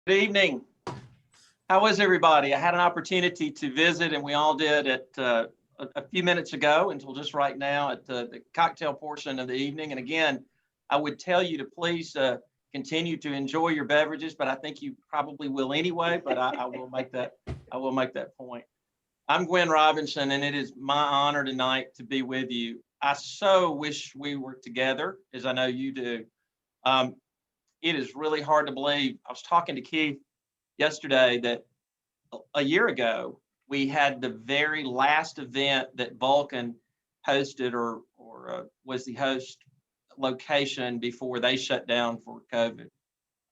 Good evening. How was everybody? I had an opportunity to visit, and we all did at a few minutes ago until just right now at the cocktail portion of the evening. And again, I would tell you to please continue to enjoy your beverages, but I think you probably will anyway. But I will make that point. I'm Gwen Robinson, and it is my honor tonight to be with you. I so wish we were together, as I know you do. It is really hard to believe. I was talking to Keith yesterday that a year ago we had the very last event that Vulcan hosted or was the host location before they shut down for COVID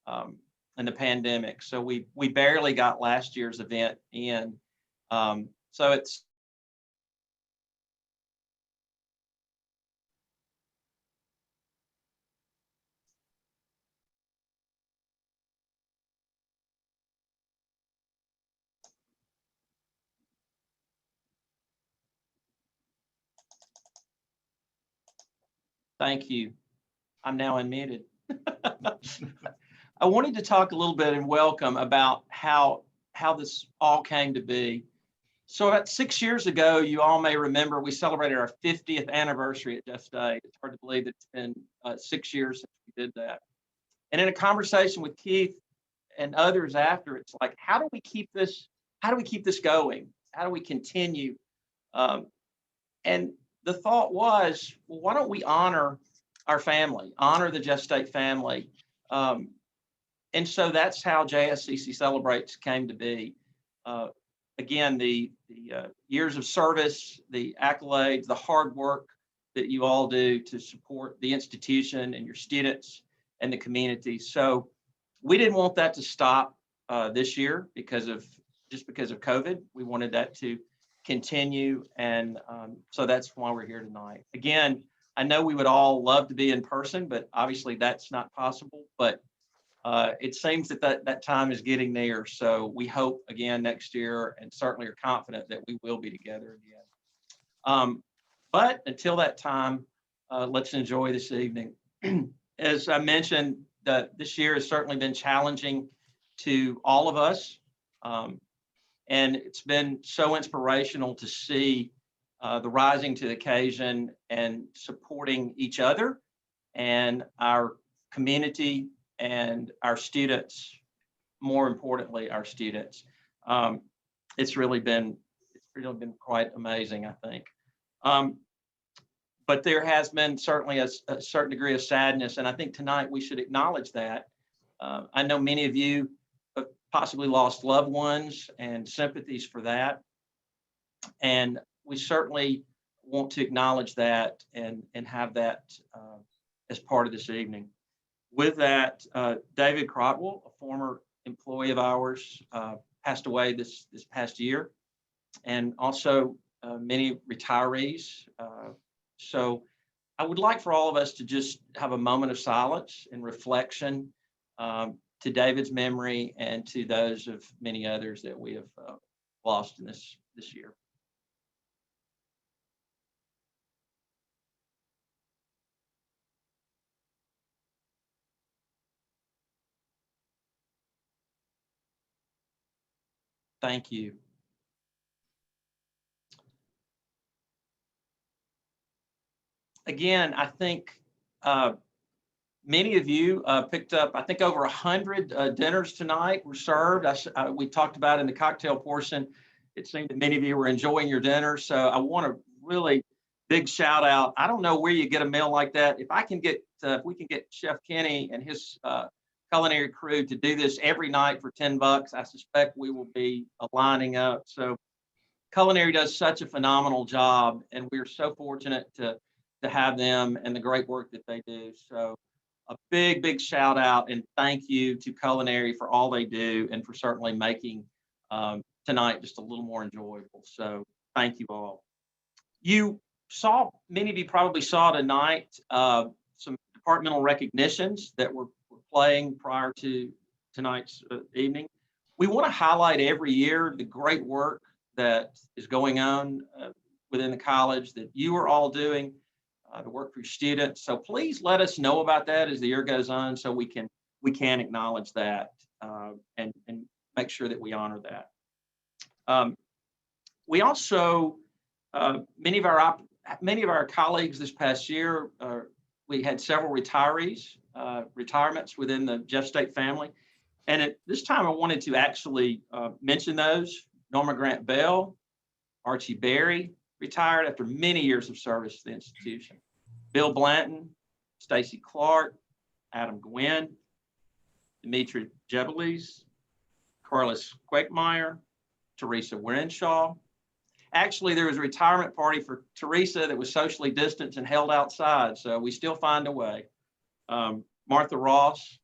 and the pandemic. So we barely got last year's event in. So it's thank you. I'm now unmuted. I wanted to talk a little bit and welcome about how this all came to be. So about 6 years ago, you all may remember, we celebrated our 50th anniversary at Jeff State. It's hard to believe it's been 6 years since we did that. And in a conversation with Keith and others after, it's like, how do we keep this going? How do we continue? And the thought was, well, why don't we honor our family, honor the Jeff State family? And so that's how JSCC Celebrates came to be. Again, the years of service, the accolades, the hard work that you all do to support the institution and your students and the community. So we didn't want that to stop this year because of COVID. We wanted that to continue, and so that's why we're here tonight. Again, I know we would all love to be in person, but obviously that's not possible. But it seems that time is getting near. So we hope again next year, and certainly are confident that we will be together again. But until that time, let's enjoy this evening. As I mentioned, this year has certainly been challenging to all of us. And it's been so inspirational to see the rising to the occasion and supporting each other and our community and our students, more importantly, our students. It's really been quite amazing, I think. But there has been certainly a certain degree of sadness, and I think tonight we should acknowledge that. I know many of you have possibly lost loved ones, and sympathies for that. And we certainly want to acknowledge that and have that as part of this evening. With that, David Crotwell, a former employee of ours, passed away this past year, and also many retirees. So I would like for all of us to just have a moment of silence and reflection to David's memory and to those of many others that we have lost in this year. Thank you. Again, I think many of you picked up, I think over 100 dinners tonight were served. We talked about in the cocktail portion, it seemed that many of you were enjoying your dinner. So I want to really big shout out. I don't know where you get a meal like that. If we can get Chef Kenny and his culinary crew to do this every night for $10, I suspect we will be lining up. So culinary does such a phenomenal job, and we're so fortunate to have them and the great work that they do. So a big shout out and thank you to culinary for all they do and for certainly making tonight just a little more enjoyable. So thank you all. Many of you probably saw tonight some departmental recognitions that were playing prior to tonight's evening. We want to highlight every year the great work that is going on within the college that you are all doing, the work for your students. So please let us know about that as the year goes on so we can acknowledge that. and make sure that we honor that. We also, many of our colleagues this past year, we had several retirements within the Jeff State family. And at this time, I wanted to actually mention those. Norma Grant Bell, Archie Berry retired after many years of service to the institution. Bill Blanton, Stacy Clark, Adam Gwynn, Demetri Jebeles, Carlos Quakemeyer, Teresa Wrenshaw. Actually, there was a retirement party for Teresa that was socially distanced and held outside, so we still find a way. Martha Ross,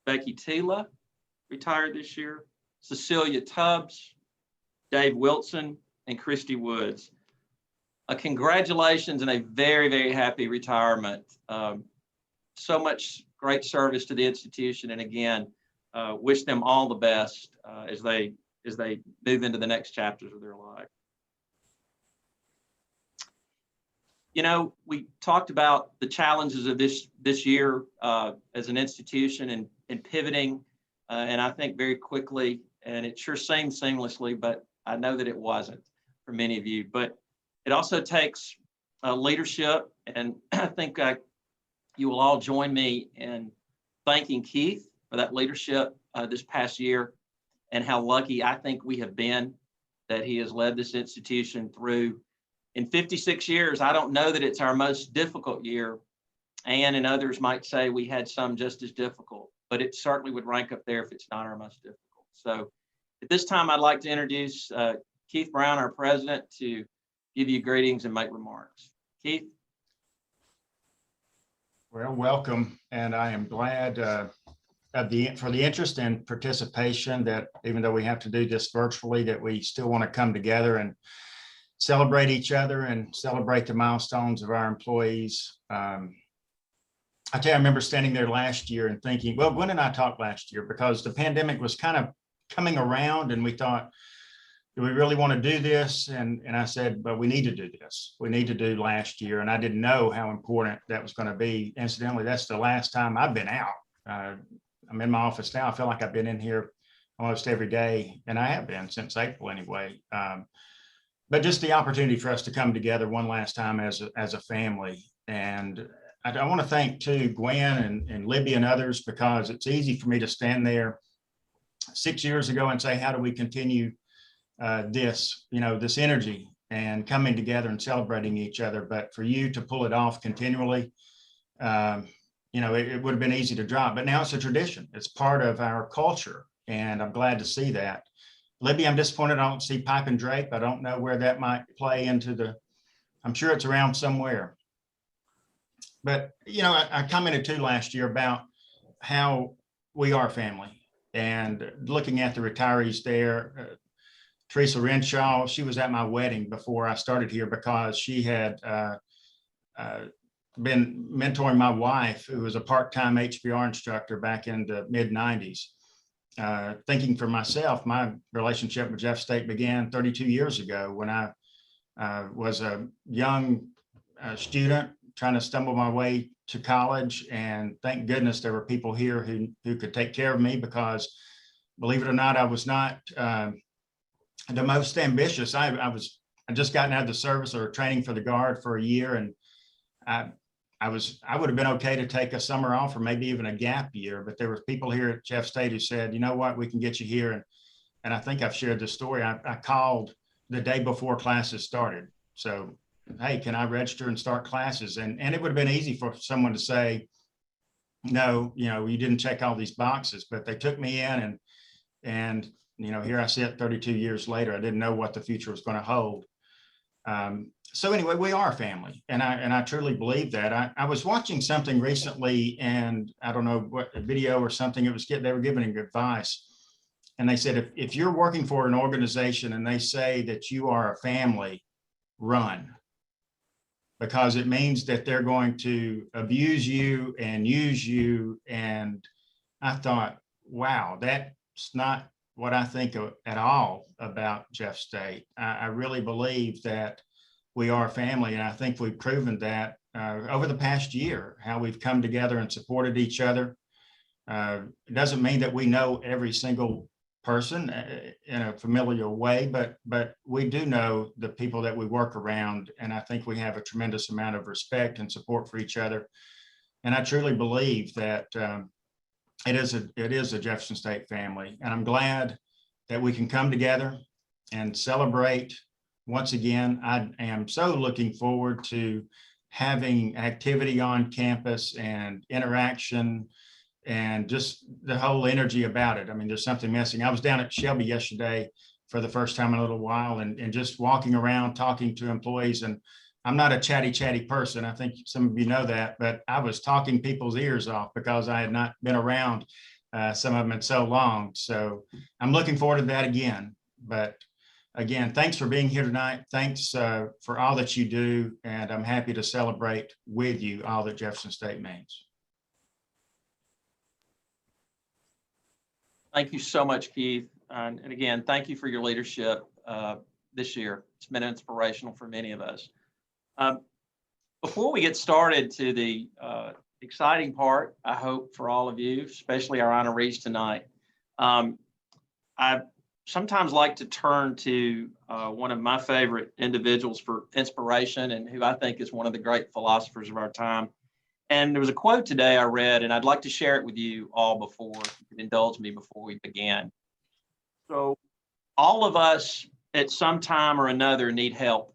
Becky Tila retired this year, Cecilia Tubbs, Dave Wilson, and Christy Woods. Congratulations and a very, very happy retirement. So much great service to the institution, and again, wish them all the best as they move into the next chapters of their life. You know, we talked about the challenges of this year as an institution and pivoting, and I think very quickly, and it sure seemed seamlessly, but I know that it wasn't for many of you. But it also takes leadership, and I think you will all join me in thanking Keith for that leadership this past year, and how lucky I think we have been that he has led this institution through. In 56 years, I don't know that it's our most difficult year. Ann and others might say we had some just as difficult, but it certainly would rank up there if it's not our most difficult. So at this time, I'd like to introduce Keith Brown, our president, to give you greetings and make remarks. Keith? Well, welcome, and I am glad for the interest and participation, that even though we have to do this virtually, that we still want to come together and celebrate each other and celebrate the milestones of our employees. I tell you, I remember standing there last year and thinking, well, Gwen and I talked last year because the pandemic was kind of coming around, and we thought, do we really want to do this? And I said, but we need to do this. We need to do last year. And I didn't know how important that was going to be. Incidentally, that's the last time I've been out. I'm in my office now. I feel like I've been in here almost every day, and I have been since April anyway. But just the opportunity for us to come together one last time as a family. And I want to thank too Gwen and Libby and others, because it's easy for me to stand there 6 years ago and say, how do we continue this energy and coming together and celebrating each other? But for you to pull it off continually, it would have been easy to drop, but now it's a tradition. It's part of our culture, and I'm glad to see that. Libby, I'm disappointed I don't see Pipe and Drape. I don't know where that might play into I'm sure it's around somewhere. But, I commented too last year about how we are family, and looking at the retirees there. Teresa Renshaw, she was at my wedding before I started here, because she had been mentoring my wife, who was a part-time HBR instructor back in the mid-90s. Thinking for myself, my relationship with Jeff State began 32 years ago when I was a young student trying to stumble my way to college. And thank goodness there were people here who could take care of me, because believe it or not, I was not the most ambitious. I just gotten out of the service or training for the Guard for a year, and I would have been okay to take a summer off or maybe even a gap year, but there were people here at Jeff State who said, you know what, we can get you here. And I think I've shared this story. I called the day before classes started. So, hey, can I register and start classes? And it would have been easy for someone to say, no, you didn't check all these boxes, but they took me in, and here I sit 32 years later. I didn't know what the future was going to hold. So anyway, we are a family, and I truly believe that. I was watching something recently, and I don't know what, a video or something. They were giving advice, and they said, if you're working for an organization and they say that you are a family, run, because it means that they're going to abuse you and use you. And I thought, wow, that's not what I think at all about Jeff State. I really believe that we are a family, and I think we've proven that over the past year, how we've come together and supported each other. It doesn't mean that we know every single person in a familiar way, but we do know the people that we work around, and I think we have a tremendous amount of respect and support for each other. And I truly believe that it is a Jefferson State family, and I'm glad that we can come together and celebrate once again. I am so looking forward to having activity on campus and interaction and just the whole energy about it. I mean, there's something missing. I was down at Shelby yesterday for the first time in a little while, and just walking around talking to employees. And I'm not a chatty person. I think some of you know that, but I was talking people's ears off because I had not been around some of them in so long. So I'm looking forward to that again. But again, thanks for being here tonight. Thanks for all that you do. And I'm happy to celebrate with you all that Jefferson State means. Thank you so much, Keith. And again, thank you for your leadership this year. It's been inspirational for many of us. Before we get started to the exciting part, I hope for all of you, especially our honorees tonight, I sometimes like to turn to one of my favorite individuals for inspiration and who I think is one of the great philosophers of our time. And there was a quote today I read, and I'd like to share it with you all before you can indulge me before we begin. So all of us at some time or another need help.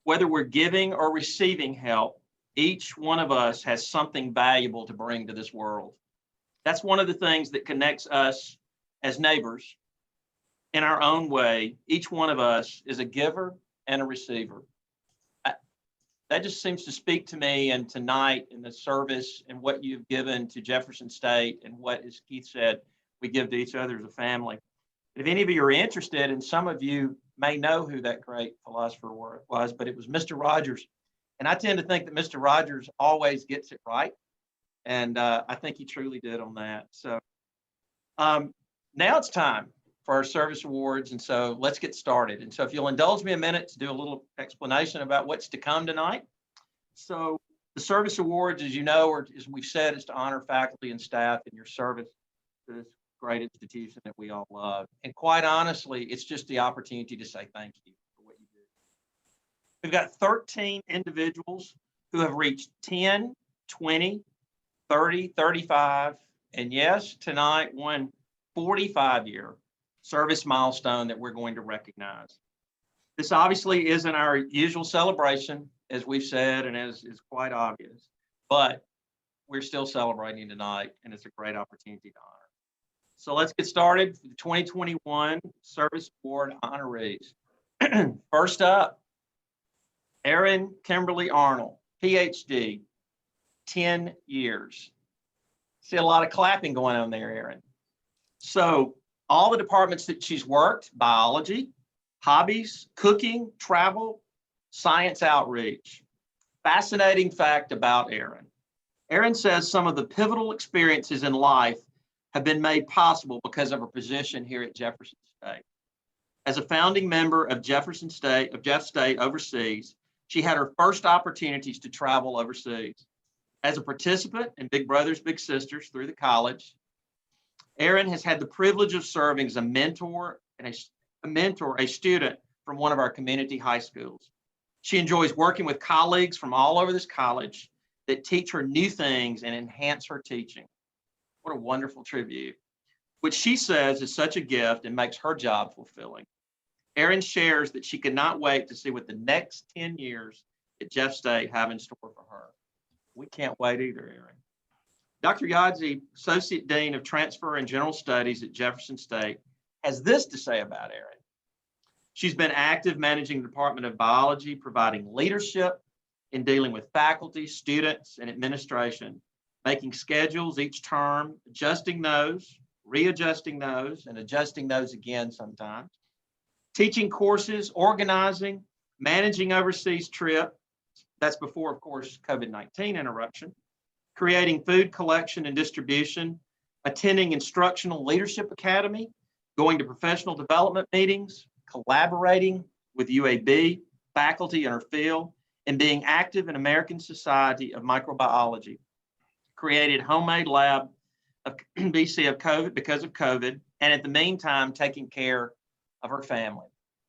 Whether we're giving or receiving help, each one of us has something valuable to bring to this world. That's one of the things that connects us as neighbors. In our own way, each one of us is a giver and a receiver. That just seems to speak to me, and tonight in the service and what you've given to Jefferson State and what, as Keith said, we give to each other as a family. If any of you are interested, and some of you may know who that great philosopher was, but it was Mr. Rogers. And I tend to think that Mr. Rogers always gets it right. And I think he truly did on that. So now it's time for our service awards. And so let's get started. And so if you'll indulge me a minute to do a little explanation about what's to come tonight. So the service awards, as you know, or as we've said, is to honor faculty and staff in your service to this great institution that we all love. And quite honestly, it's just the opportunity to say thank you for what you do. We've got 13 individuals who have reached 10, 20, 30, 35, and yes, tonight, one 45-year service milestone that we're going to recognize. This obviously isn't our usual celebration, as we've said, and as is quite obvious, but we're still celebrating tonight, and it's a great opportunity to honor. So let's get started for the 2021 Service Award honorees. First up, Erin Kimberly Arnold, PhD, 10 years. See a lot of clapping going on there, Erin. So all the departments that she's worked, biology, hobbies, cooking, travel, science outreach. Fascinating fact about Erin. Erin says some of the pivotal experiences in life have been made possible because of her position here at Jefferson State. As a founding member of Jeff State overseas, she had her first opportunities to travel overseas. As a participant in Big Brothers Big Sisters through the college, Erin has had the privilege of serving as a mentor, a student from one of our community high schools. She enjoys working with colleagues from all over this college that teach her new things and enhance her teaching. What a wonderful tribute, which she says is such a gift and makes her job fulfilling. Erin shares that she could not wait to see what the next 10 years at Jeff State have in store for her. We can't wait either, Erin. Dr. Nagy, Associate Dean of Transfer and General Studies at Jefferson State, has this to say about Erin. She's been active managing the Department of Biology, providing leadership in dealing with faculty, students, and administration, making schedules each term, adjusting those, readjusting those, and adjusting those again sometimes, teaching courses, organizing, managing overseas trips. That's before, of course, COVID-19 interruption, creating food collection and distribution, attending Instructional Leadership Academy, going to professional development meetings, collaborating with UAB, faculty in her field, and being active in American Society of Microbiology. Created homemade lab of BC of COVID because of COVID, and at the meantime, taking care of her family,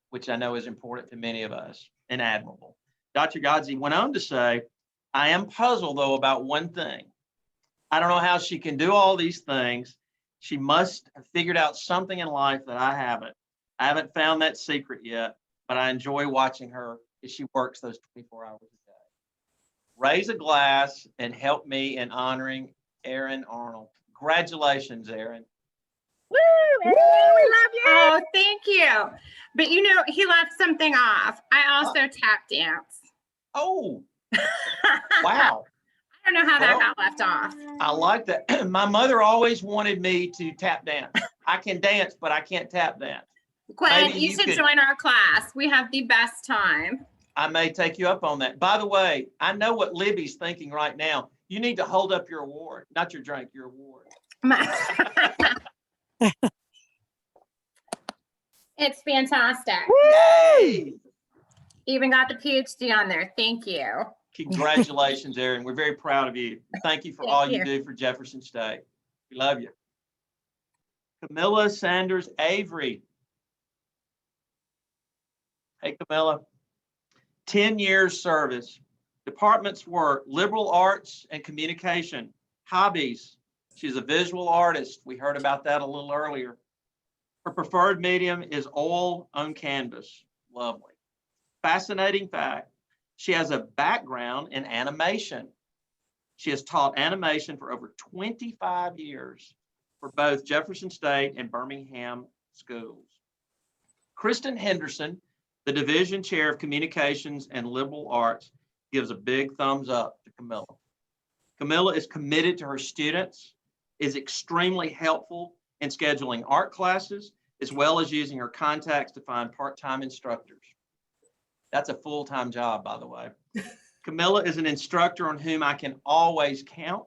which I know is important to many of us and admirable. Dr. Godsey went on to say, I am puzzled, though, about one thing. I don't know how she can do all these things. She must have figured out something in life that I haven't. I haven't found that secret yet, but I enjoy watching her as she works those 24 hours a day. Raise a glass and help me in honoring Erin Arnold. Congratulations, Erin. Woo! We love you. Oh, thank you. But you know, he left something off. I also tap dance. Oh, wow. I don't know how that got left off. I like that. My mother always wanted me to tap dance. I can dance, but I can't tap dance. Glenn, you should join our class. We have the best time. I may take you up on that. By the way, I know what Libby's thinking right now. You need to hold up your award, not your drink, your award. It's fantastic. Yay! Even got the PhD on there. Thank you. Congratulations, Erin. We're very proud of you. Thank you for all you do for Jefferson State. We love you. Camilla Sanders-Avery. Hey, Camilla. 10 years service. Departments were liberal arts and communication. Hobbies. She's a visual artist. We heard about that a little earlier. Her preferred medium is oil on canvas. Lovely. Fascinating fact. She has a background in animation. She has taught animation for over 25 years for both Jefferson State and Birmingham schools. Kristen Henderson, the division chair of communications and liberal arts, gives a big thumbs up to Camilla. Camilla is committed to her students, is extremely helpful in scheduling art classes, as well as using her contacts to find part-time instructors. That's a full-time job, by the way. Camilla is an instructor on whom I can always count,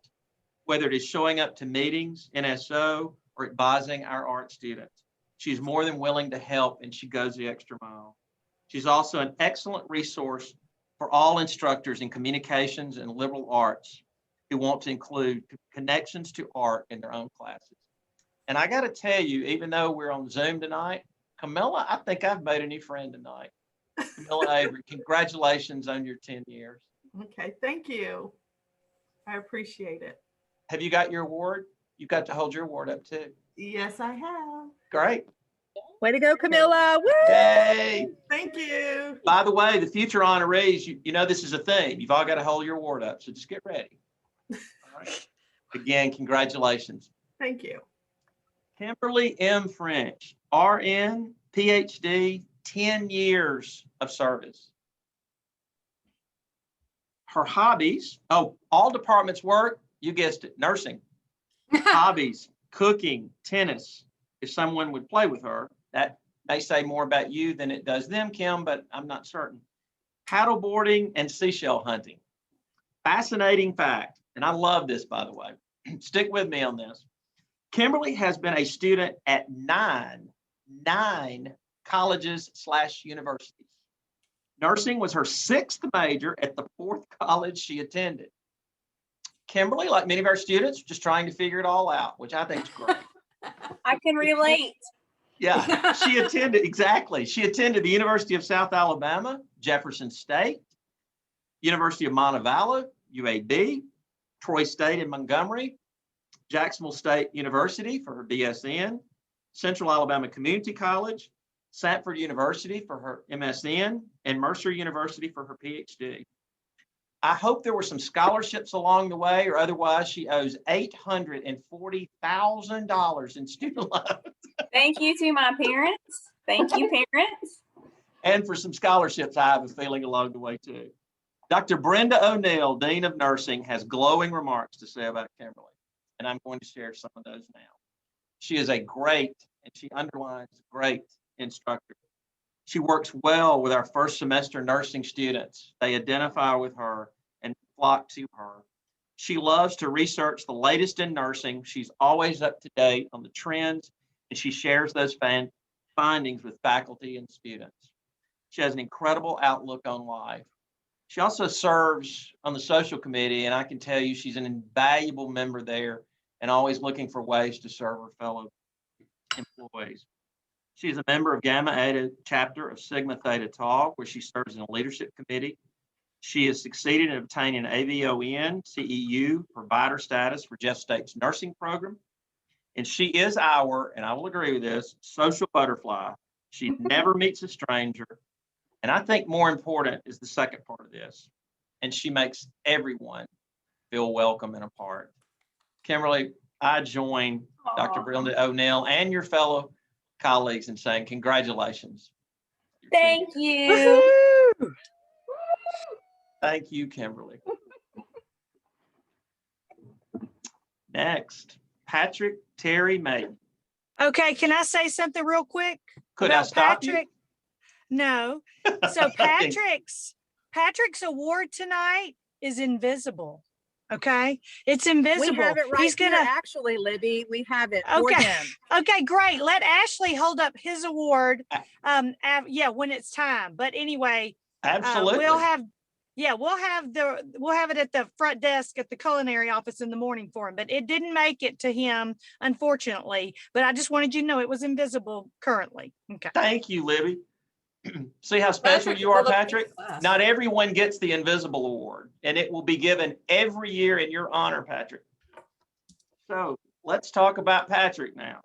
whether it is showing up to meetings, NSO, or advising our art students. She's more than willing to help, and she goes the extra mile. She's also an excellent resource for all instructors in communications and liberal arts who want to include connections to art in their own classes. And I got to tell you, even though we're on Zoom tonight, Camilla, I think I've made a new friend tonight. Camilla Avery, congratulations on your 10 years. Okay, thank you. I appreciate it. Have you got your award? You got to hold your award up too. Yes, I have. Great. Way to go, Camilla. Woo! Yay. Thank you. By the way, the future honorees, you know this is a theme. You've all got to hold your award up, so just get ready. All right. Again, congratulations. Thank you. Kimberly M. French, RN, PhD, 10 years of service. Her hobbies, all departments work, you guessed it, nursing. Hobbies, cooking, tennis. If someone would play with her, that may say more about you than it does them, Kim, but I'm not certain. Paddleboarding and seashell hunting. Fascinating fact, and I love this, by the way. Stick with me on this. Kimberly has been a student at nine colleges/universities. Nursing was her 6th major at the 4th college she attended. Kimberly, like many of our students, just trying to figure it all out, which I think is great. I can relate. Yeah, she attended the University of South Alabama, Jefferson State, University of Montevallo, UAB, Troy State in Montgomery, Jacksonville State University for her BSN, Central Alabama Community College, Sanford University for her MSN, and Mercer University for her PhD. I hope there were some scholarships along the way, or otherwise she owes $840,000 in student loans. Thank you to my parents. Thank you, parents. And for some scholarships, I have a feeling along the way too. Dr. Brenda O'Neill, Dean of Nursing, has glowing remarks to say about Kimberly, and I'm going to share some of those now. She is a great, and she underlines great, instructor. She works well with our first semester nursing students. They identify with her and flock to her. She loves to research the latest in nursing. She's always up to date on the trends, and she shares those findings with faculty and students. She has an incredible outlook on life. She also serves on the social committee, and I can tell you she's an invaluable member there and always looking for ways to serve her fellow employees. She is a member of Gamma Eta chapter of Sigma Theta Tau, where she serves in a leadership committee. She has succeeded in obtaining an AVON CEU provider status for Jeff State's nursing program. And she is our, and I will agree with this, social butterfly. She never meets a stranger. And I think more important is the second part of this. And she makes everyone feel welcome and a part. Kimberly, I join Dr. Brenda O'Neill and your fellow colleagues in saying congratulations. Thank you. Thank you, Kimberly. Next, Patrick Terry May. Okay, can I say something real quick? Could I about stop Patrick? No. So Patrick's award tonight is invisible. Okay, it's invisible. We have it right He's gonna here, actually, Libby. We have it for Okay. him. Okay, great. Let Ashley hold up his award. Yeah, when it's time. But anyway, Absolutely. we'll have it at the front desk at the culinary office in the morning for him. But it didn't make it to him, unfortunately. But I just wanted you to know it was invisible currently. Okay. Thank you, Libby. See how special you are, Patrick? Not everyone gets the Invisible Award, and it will be given every year in your honor, Patrick. So let's talk about Patrick now.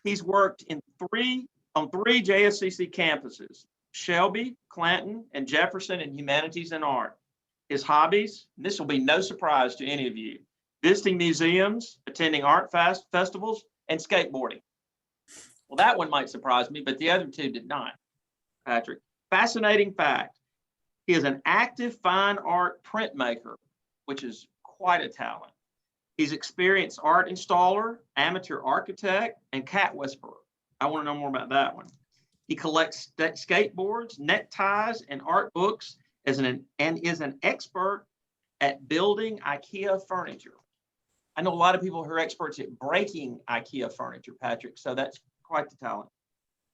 He's worked on three JSCC campuses, Shelby, Clanton, and Jefferson in humanities and art. His hobbies, and this will be no surprise to any of you, visiting museums, attending art festivals, and skateboarding. Well, that one might surprise me, but the other two did not. Patrick, fascinating fact, he is an active fine art printmaker, which is quite a talent. He's experienced art installer, amateur architect, and cat whisperer. I want to know more about that one. He collects skateboards, neckties, and art books and is an expert at building IKEA furniture. I know a lot of people who are experts at breaking IKEA furniture, Patrick, so that's quite the talent.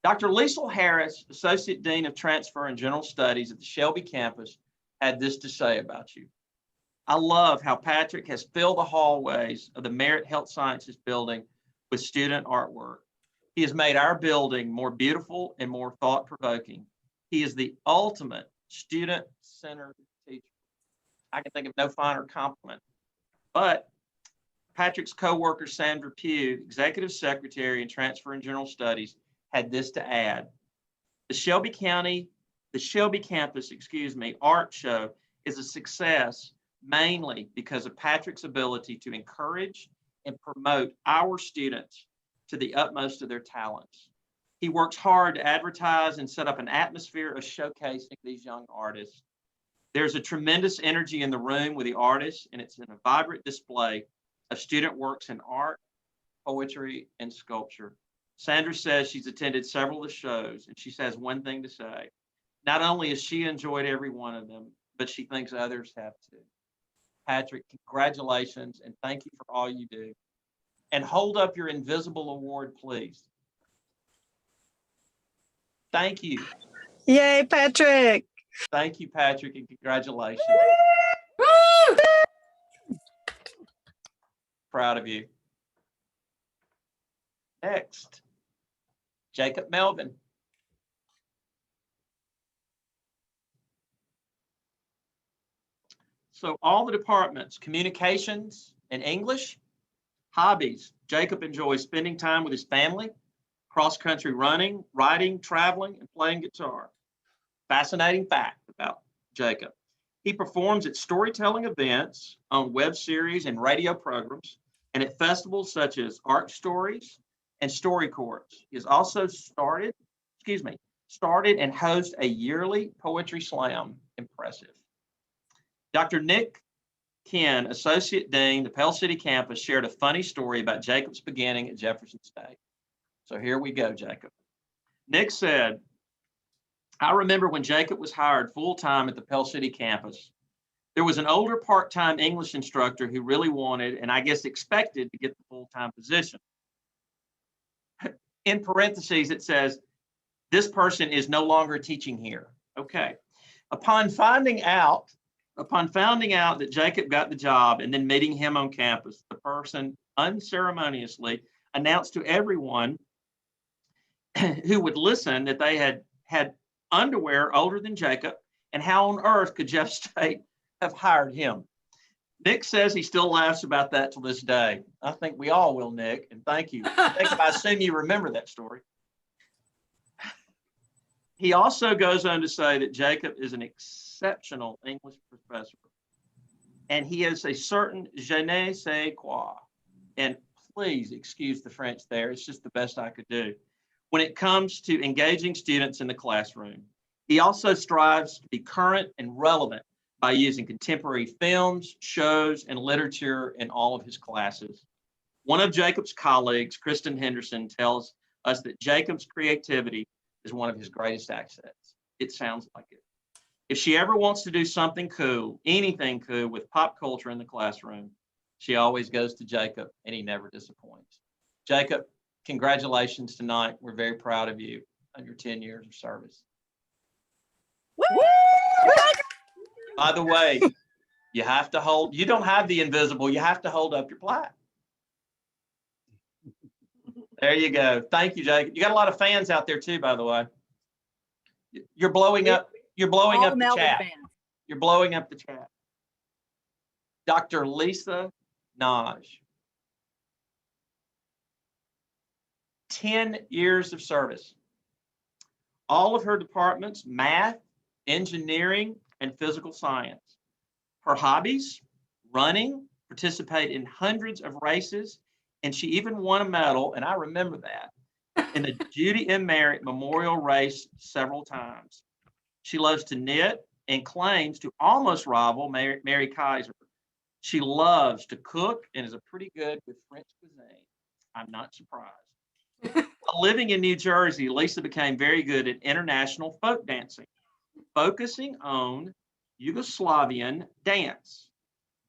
Dr. Liesl Harris, Associate Dean of Transfer and General Studies at the Shelby campus, had this to say about you. I love how Patrick has filled the hallways of the Merit Health Sciences building with student artwork. He has made our building more beautiful and more thought-provoking. He is the ultimate student-centered teacher. I can think of no finer compliment. But Patrick's co-worker, Sandra Pugh, Executive Secretary in Transfer and General Studies, had this to add. The Shelby campus, art show is a success mainly because of Patrick's ability to encourage and promote our students to the utmost of their talents. He works hard to advertise and set up an atmosphere of showcasing these young artists. There's a tremendous energy in the room with the artists, and it's in a vibrant display of student works in art, poetry, and sculpture. Sandra says she's attended several of the shows, and she has one thing to say. Not only has she enjoyed every one of them, but she thinks others have too. Patrick, congratulations, and thank you for all you do. And hold up your invisible award, please. Thank you. Yay, Patrick. Thank you, Patrick, and congratulations. Proud of you. Next, Jacob Melvin. So all the departments, communications and English, hobbies. Jacob enjoys spending time with his family, cross-country running, riding, traveling, and playing guitar. Fascinating fact about Jacob. He performs at storytelling events, on web series and radio programs, and at festivals such as Art Stories and Story Courts. He has also started and hosts a yearly poetry slam. Impressive. Dr. Nick Ken, Associate Dean, the Pell City campus, shared a funny story about Jacob's beginning at Jefferson State. So here we go, Jacob. Nick said, I remember when Jacob was hired full-time at the Pell City campus, there was an older part-time English instructor who really wanted, and I guess expected, to get the full-time position. In parentheses, it says, this person is no longer teaching here. Okay. Upon finding out that Jacob got the job and then meeting him on campus, the person unceremoniously announced to everyone who would listen that they had underwear older than Jacob, and how on earth could Jeff State have hired him? Nick says he still laughs about that to this day. I think we all will, Nick, and thank you. I assume you remember that story. He also goes on to say that Jacob is an exceptional English professor, and he has a certain je ne sais quoi. And please excuse the French there. It's just the best I could do. When it comes to engaging students in the classroom, he also strives to be current and relevant by using contemporary films, shows, and literature in all of his classes. One of Jacob's colleagues, Kristen Henderson, tells us that Jacob's creativity is one of his greatest assets. It sounds like it. If she ever wants to do something cool, anything cool with pop culture in the classroom, she always goes to Jacob, and he never disappoints. Jacob, congratulations tonight. We're very proud of you on your 10 years of service. Woo! By the way, you have to hold, you don't have the invisible, you have to hold up your plaque. There you go. Thank you, Jacob. You got a lot of fans out there too, by the way. You're blowing up the Melvin chat. fans. You're blowing up the chat. Dr. Lisa Nagy. 10 years of service. All of her departments, math, engineering, and physical science. Her hobbies, running, participate in hundreds of races, and she even won a medal, and I remember that, in the Judy M. Merritt Memorial Race several times. She loves to knit and claims to almost rival Mary Kaiser. She loves to cook and is pretty good with French cuisine. I'm not surprised. Living in New Jersey, Lisa became very good at international folk dancing, focusing on Yugoslavian dance.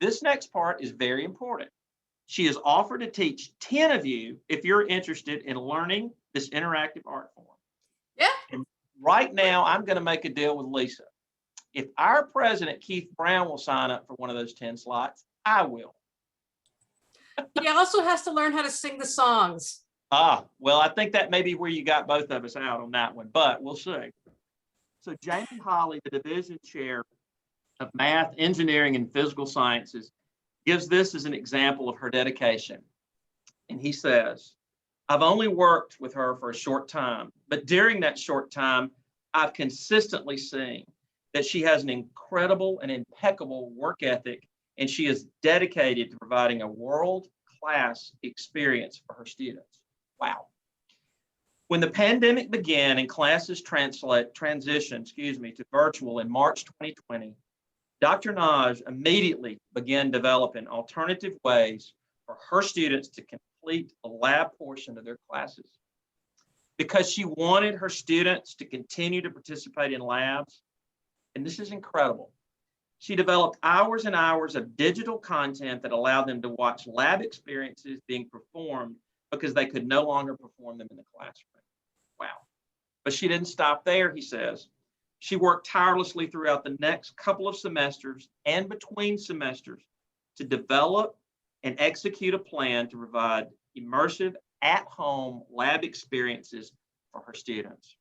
This next part is very important. She has offered to teach 10 of you if you're interested in learning this interactive art form. Yeah. And right now, I'm going to make a deal with Lisa. If our president, Keith Brown, will sign up for one of those 10 slots, I will. He also has to learn how to sing the songs. Well, I think that may be where you got both of us out on that one, but we'll see. So Jamie Holly, the division chair of math, engineering, and physical sciences, gives this as an example of her dedication. And he says, I've only worked with her for a short time, but during that short time, I've consistently seen that she has an incredible and impeccable work ethic, and she is dedicated to providing a world-class experience for her students. Wow. When the pandemic began and classes transitioned to virtual in March 2020, Dr. Nagy immediately began developing alternative ways for her students to complete the lab portion of their classes. Because she wanted her students to continue to participate in labs, and this is incredible, she developed hours and hours of digital content that allowed them to watch lab experiences being performed because they could no longer perform them in the classroom. Wow. But she didn't stop there, he says. She worked tirelessly throughout the next couple of semesters and between semesters to develop and execute a plan to provide immersive at-home lab experiences for her students.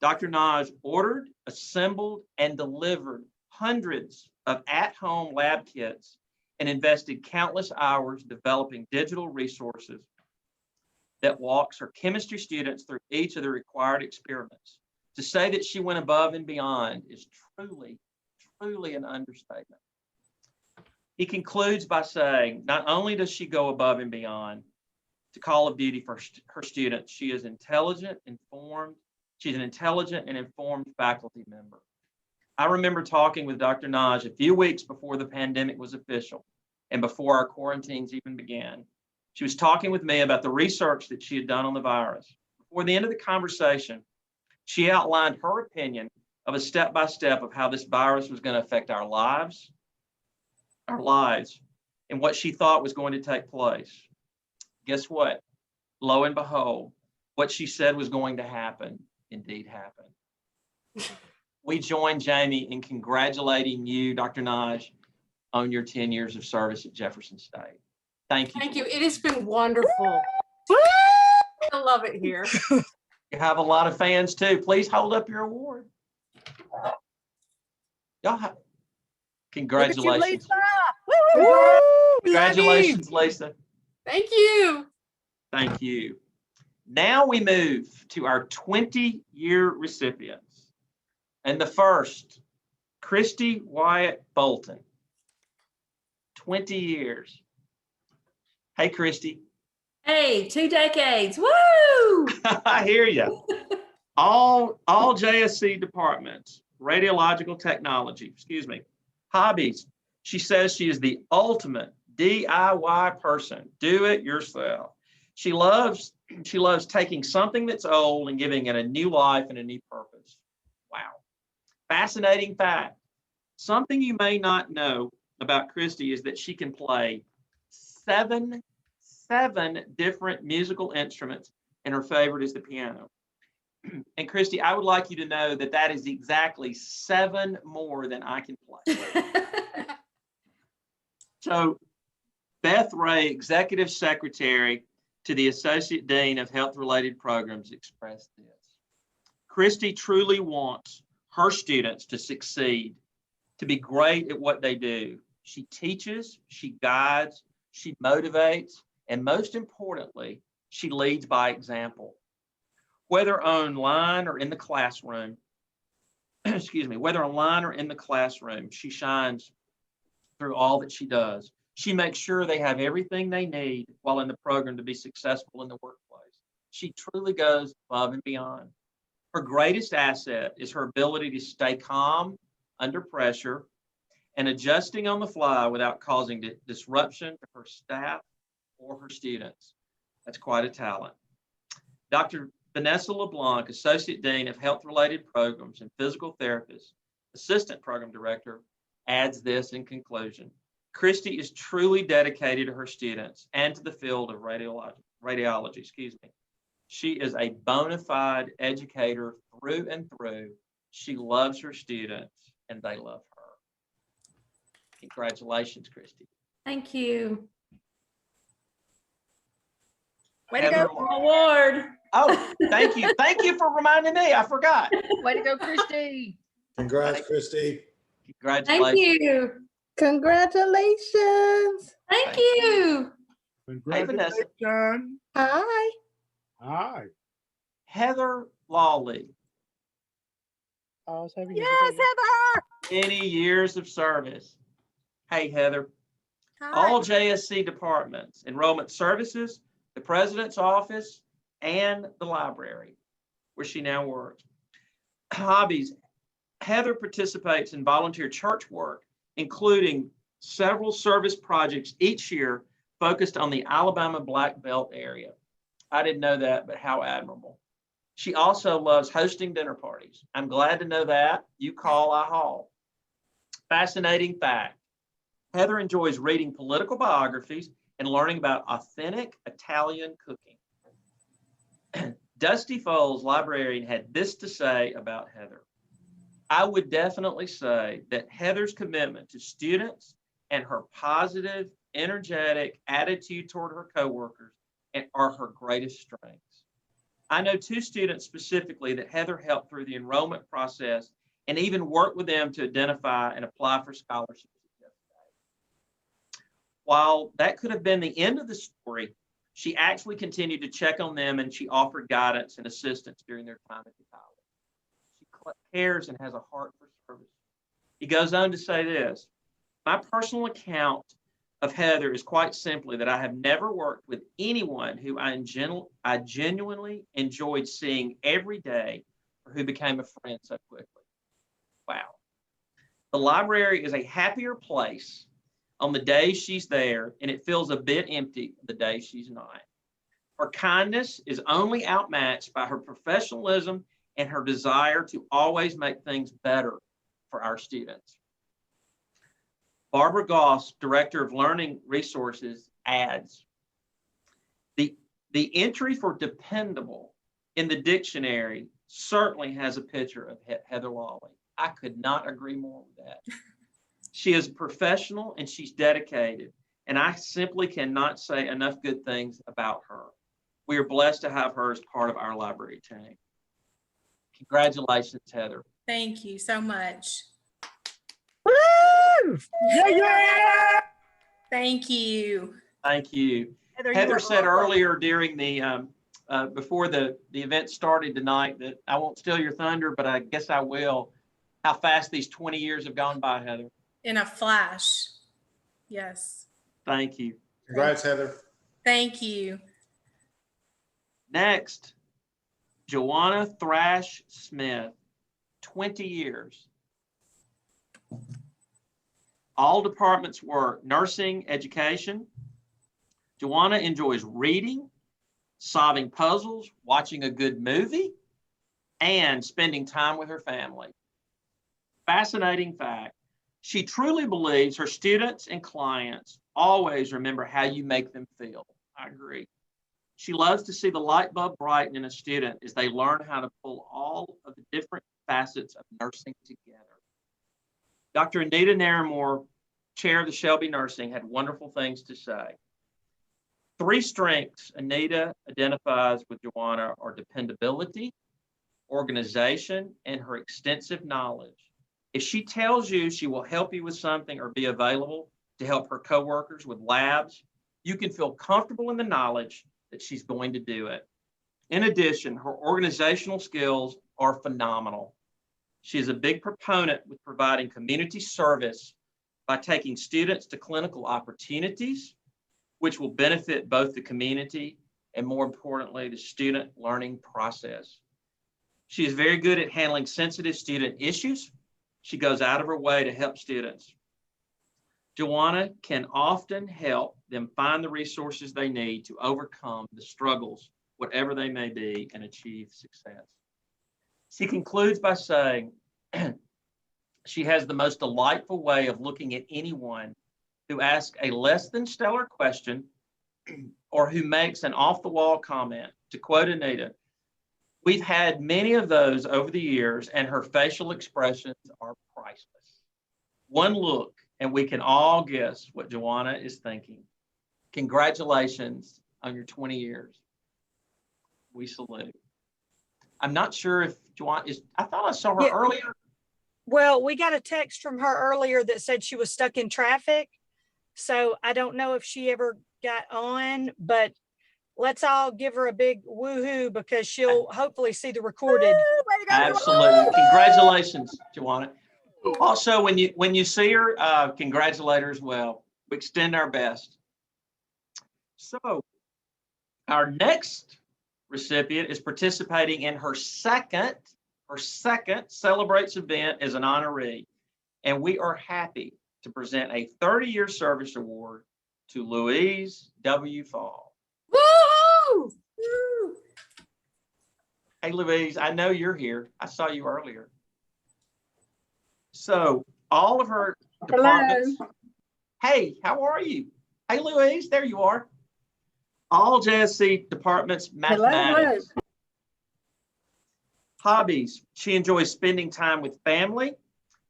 Dr. Nagy ordered, assembled, and delivered hundreds of at-home lab kits and invested countless hours developing digital resources that walks her chemistry students through each of the required experiments. To say that she went above and beyond is truly, truly an understatement. He concludes by saying, not only does she go above and beyond to call of duty for her students, she is intelligent, informed. She's an intelligent and informed faculty member. I remember talking with Dr. Nagy a few weeks before the pandemic was official and before our quarantines even began. She was talking with me about the research that she had done on the virus. Before the end of the conversation, she outlined her opinion of a step-by-step of how this virus was going to affect our lives, and what she thought was going to take place. Guess what? Lo and behold, what she said was going to happen indeed happened. We join Jamie in congratulating you, Dr. Nagy, on your 10 years of service at Jefferson State. Thank you. Thank you. It has been wonderful. I love it here. You have a lot of fans too. Please hold up your award. Y'all have, congratulations. Congratulations, Lisa. Thank you. Thank you. Now we move to our 20-year recipients. And the first, Christie Bolton. 20 years. Hey, Christie. Hey, 2 decades. Woo! I hear you. All JSC departments, radiological technology, hobbies. She says she is the ultimate DIY person. Do it yourself. She loves taking something that's old and giving it a new life and a new purpose. Wow. Fascinating fact. Something you may not know about Christie is that she can play seven different musical instruments, and her favorite is the piano. And Christie, I would like you to know that that is exactly 7 more than I can play. So Beth Ray, Executive Secretary to the Associate Dean of Health-Related Programs, expressed this. Christie truly wants her students to succeed, to be great at what they do. She teaches, she guides, she motivates, and most importantly, she leads by example. Whether online or in the classroom, whether online or in the classroom, she shines through all that she does. She makes sure they have everything they need while in the program to be successful in the workplace. She truly goes above and beyond. Her greatest asset is her ability to stay calm under pressure and adjusting on the fly without causing disruption to her staff or her students. That's quite a talent. Dr. Vanessa LeBlanc, Associate Dean of Health-Related Programs and Physical Therapist, Assistant Program Director, adds this in conclusion. Christie is truly dedicated to her students and to the field of radiology. She is a bona fide educator through and through. She loves her students and they love her. Congratulations, Christie. Thank you. Way to Heather go. Award. Oh, thank you. Thank you for reminding me. I forgot. Way to go, Christie. Congrats, Christie. Congratulations. Thank you. Congratulations. Thank you. Hey, Vanessa. Hi. Hi. Heather Lawley, Yes, Heather. many years of service. Hey, Heather. Hi. All JSC departments, enrollment services, the president's office, and the library, where she now works. Hobbies. Heather participates in volunteer church work, including several service projects each year focused on the Alabama Black Belt area. I didn't know that, but how admirable. She also loves hosting dinner parties. I'm glad to know that. You call, I haul. Fascinating fact. Heather enjoys reading political biographies and learning about authentic Italian cooking. Dusty Foles, librarian, had this to say about Heather. I would definitely say that Heather's commitment to students and her positive, energetic attitude toward her coworkers are her greatest strengths. I know 2 students specifically that Heather helped through the enrollment process and even worked with them to identify and apply for scholarships. While that could have been the end of the story, she actually continued to check on them and she offered guidance and assistance during their time at the college. She cares and has a heart for service. He goes on to say this, my personal account of Heather is quite simply that I have never worked with anyone who I genuinely enjoyed seeing every day or who became a friend so quickly. Wow. The library is a happier place on the days she's there, and it feels a bit empty the days she's not. Her kindness is only outmatched by her professionalism and her desire to always make things better for our students. Barbara Goss, Director of Learning Resources, adds, the entry for dependable in the dictionary certainly has a picture of Heather Lawley. I could not agree more with that. She is professional and she's dedicated. and I simply cannot say enough good things about her. We are blessed to have her as part of our library team. Congratulations, Heather. Thank you so much. Woo! Yeah. Thank you. Thank you. Heather, you Heather were said awesome. earlier during the, before the event started tonight that I won't steal your thunder, but I guess I will, how fast these 20 years have gone by, Heather. In a flash. Yes. Thank you. Congrats, Heather. Thank you. Next, Jajuana Thrash Smith, 20 years. All departments work: nursing, education. Jajuana enjoys reading, solving puzzles, watching a good movie, and spending time with her family. Fascinating fact, she truly believes her students and clients always remember how you make them feel. I agree. She loves to see the light bulb brighten in a student as they learn how to pull all of the different facets of nursing together. Dr. Anita Naramore, chair of the Shelby Nursing, had wonderful things to say. 3 strengths Anita identifies with Jajuana are dependability, organization, and her extensive knowledge. If she tells you she will help you with something or be available to help her coworkers with labs, you can feel comfortable in the knowledge that she's going to do it. In addition, her organizational skills are phenomenal. She is a big proponent with providing community service by taking students to clinical opportunities, which will benefit both the community and, more importantly, the student learning process. She is very good at handling sensitive student issues. She goes out of her way to help students. Jajuana can often help them find the resources they need to overcome the struggles, whatever they may be, and achieve success. She concludes by saying, she has the most delightful way of looking at anyone who asks a less than stellar question or who makes an off-the-wall comment. To quote Anita, we've had many of those over the years, and her facial expressions are priceless. One look, and we can all guess what Jajuana is thinking. Congratulations on your 20 years. We salute. I'm not sure if Jajuana is, I thought I saw her earlier. Well, we got a text from her earlier that said she was stuck in traffic. So I don't know if she ever got on, but let's all give her a big woohoo because she'll hopefully see the recorded. Absolutely. Congratulations, Jajuana. Also, when you see her, congratulate her as well. We extend our best. So our next recipient is participating in her second Celebrates event as an honoree. And we are happy to present a 30-year service award to Louise W. Fall. Woo! Hey, Louise, I know you're here. I saw you earlier. So all of her departments. Hello. Hey, how are you? Hey, Louise, there you are. All JSC departments, mathematics. Hello. Hobbies. She enjoys spending time with family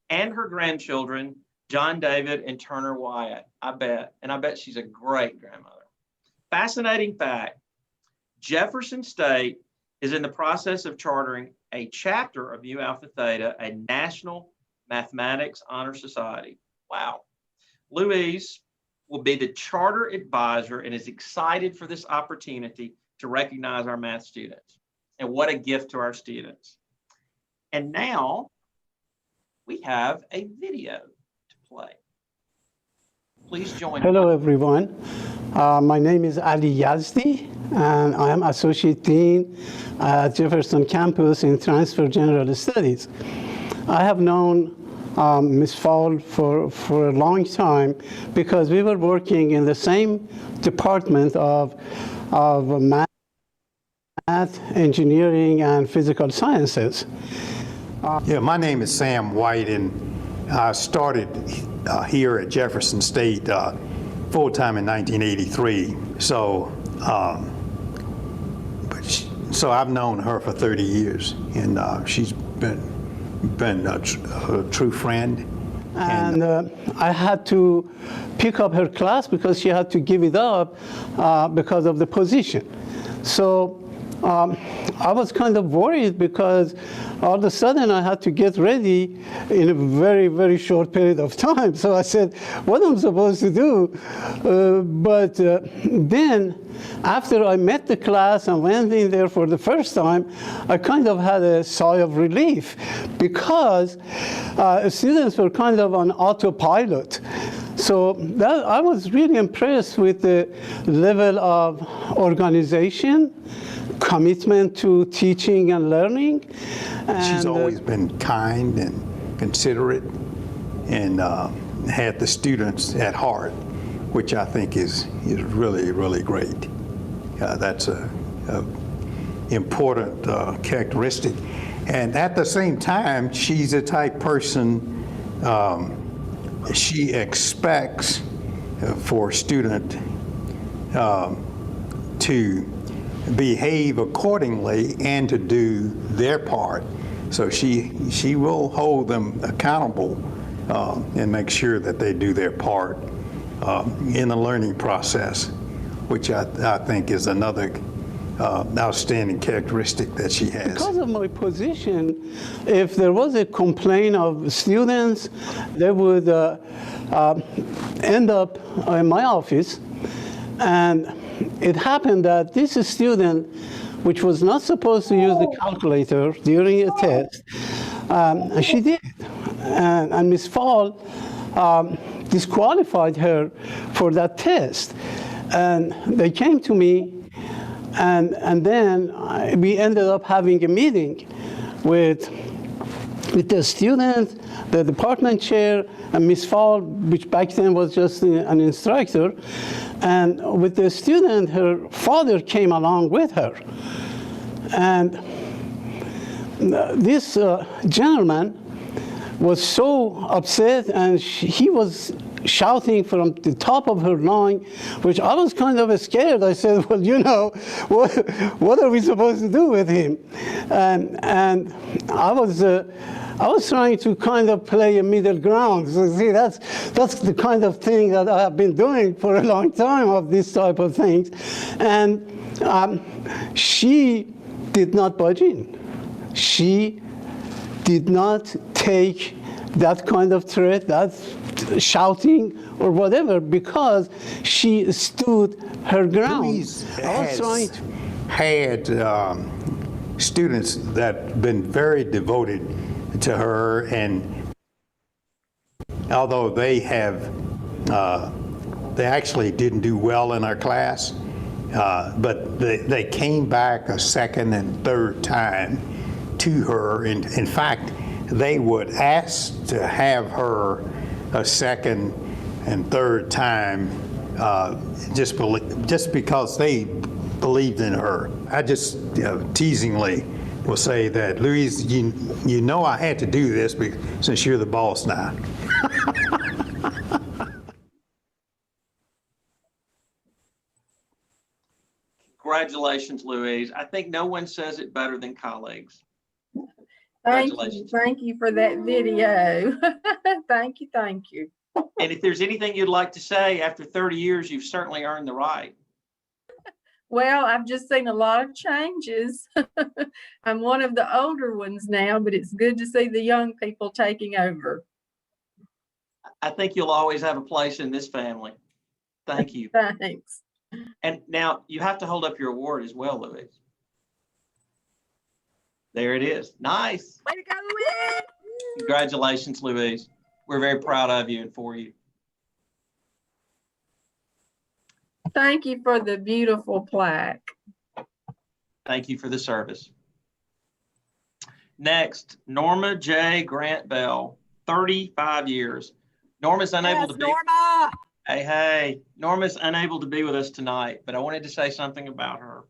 and her grandchildren, John David and Turner Wyatt. I bet. And I bet she's a great grandmother. Fascinating fact. Jefferson State is in the process of chartering a chapter of Nu Alpha Theta, a national mathematics honor society. Wow. Louise will be the charter advisor and is excited for this opportunity to recognize our math students. And what a gift to our students. And now we have a video to play. Please join. Hello, everyone. My name is Ali Yazdi, and I am Associate Dean at Jefferson Campus in Transfer General Studies. I have known Ms. Fall for a long time because we were working in the same department of math, engineering, and physical sciences. Yeah, my name is Sam White, and I started here at Jefferson State full-time in 1983. So I've known her for 30 years, and she's been a true friend. And I had to pick up her class because she had to give it up because of the position. So I was kind of worried because all of a sudden I had to get ready in a very, very short period of time. So I said, what am I supposed to do? But then after I met the class and went in there for the first time, I kind of had a sigh of relief because students were kind of on autopilot. So that, I was really impressed with the level of organization, commitment to teaching and learning. She's always been kind and considerate and had the students at heart, which I think is really, really great. That's a important characteristic. And at the same time, she's a type person, she expects for a student to behave accordingly and to do their part. So she will hold them accountable and make sure that they do their part in the learning process, which I think is another outstanding characteristic that she has. Because of my position, if there was a complaint of students, they would end up in my office. And it happened that this student, which was not supposed to use the calculator during a test, she did. And Ms. Fall disqualified her for that test. And they came to me, and then we ended up having a meeting with the student, the department chair, and Ms. Fall, which back then was just an instructor. And with the student, her father came along with her. And this gentleman was so upset, and he was shouting from the top of her line, which I was kind of scared. I said, well, you know, what are we supposed to do with him? And I was trying to kind of play a middle ground. So see, that's the kind of thing that I have been doing for a long time, of this type of things. And she did not budge in. She did not take that kind of threat, that shouting or whatever, because she stood her ground. Louise had students that have been very devoted to her, and although they actually didn't do well in our class, but they came back a second and third time to her. In fact, they would ask to have her a second and third time just because they believed in her. I just teasingly will say that, Louise, you know I had to do this since you're the boss now. Congratulations, Louise. I think no one says it better than colleagues. Thank you for that video. Thank you. And if there's anything you'd like to say after 30 years, you've certainly earned the right. Well, I've just seen a lot of changes. I'm one of the older ones now, but it's good to see the young people taking over. I think you'll always have a place in this family. Thank you. Thanks. And now you have to hold up your award as well, Louise. There it is. Nice. Way to go, Louise. Congratulations, Louise. We're very proud of you and for you. Thank you for the beautiful plaque. Thank you for the service. Next, Norma J. Grant Bell, 35 years. Norma's unable to be. Norma. Hey. Norma's unable to be with us tonight, but I wanted to say something about her.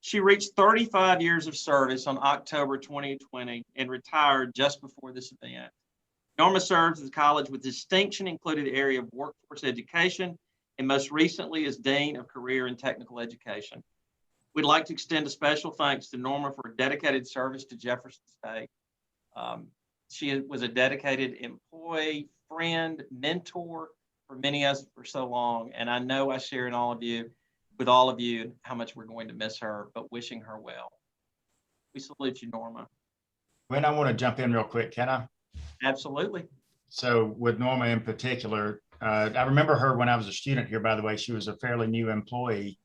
She reached 35 years of service on October 2020 and retired just before this event. Norma serves the college with distinction, including the area of workforce education, and most recently as Dean of Career and Technical Education. We'd like to extend a special thanks to Norma for dedicated service to Jefferson State. She was a dedicated employee, friend, mentor for many of us for so long. And I know I share in all of you, with all of you, how much we're going to miss her, but wishing her well. We salute you, Norma. When I want to jump in real quick, can I? Absolutely. So with Norma in particular, I remember her when I was a student here, by the way. She was a fairly new employee.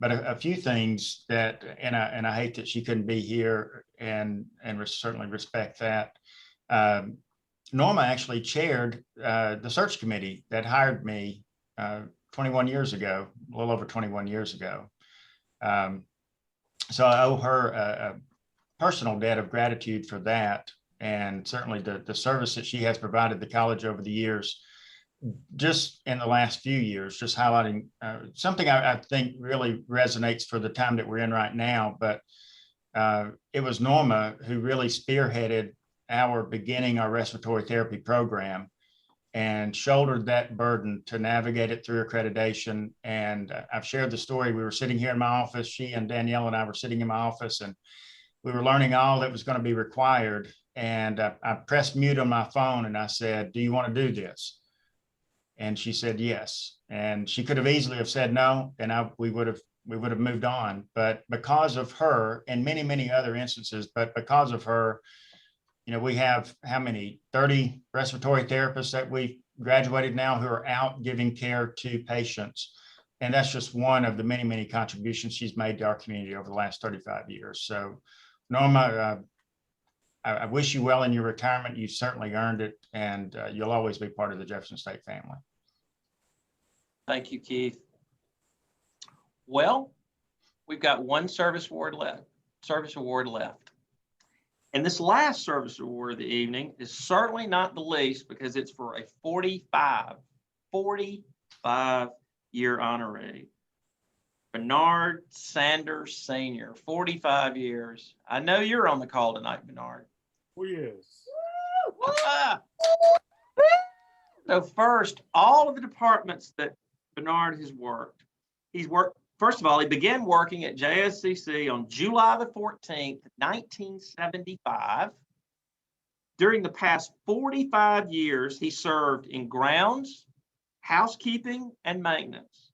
But a few things that, and I hate that she couldn't be here, and certainly respect that. Norma actually chaired the search committee that hired me 21 years ago, a little over 21 years ago. So I owe her a personal debt of gratitude for that, and certainly the service that she has provided the college over the years. Just in the last few years, just highlighting something I think really resonates for the time that we're in right now. But it was Norma who really spearheaded our respiratory therapy program and shouldered that burden to navigate it through accreditation. And I've shared the story. We were sitting here in my office. She and Danielle and I were sitting in my office, and we were learning all that was going to be required. And I pressed mute on my phone and I said, "Do you want to do this?" And she said yes. And she could have easily have said no, and we would have moved on. But because of her, and many, many other instances, but because of her, we have how many? 30 respiratory therapists that we graduated now who are out giving care to patients. And that's just one of the many, many contributions she's made to our community over the last 35 years. So Norma, I wish you well in your retirement. You certainly earned it, and you'll always be part of the Jefferson State family. Thank you, Keith. Well, we've got one service award left. And this last service award of the evening is certainly not the least, because it's for a 45-year honoree. Bernard Sanders Sr., 45 years. I know you're on the call tonight, Bernard. Oh, yes. So first, all of the departments that Bernard has worked, first of all, he began working at JSCC on July the 14th, 1975. During the past 45 years, he served in grounds, housekeeping, and maintenance.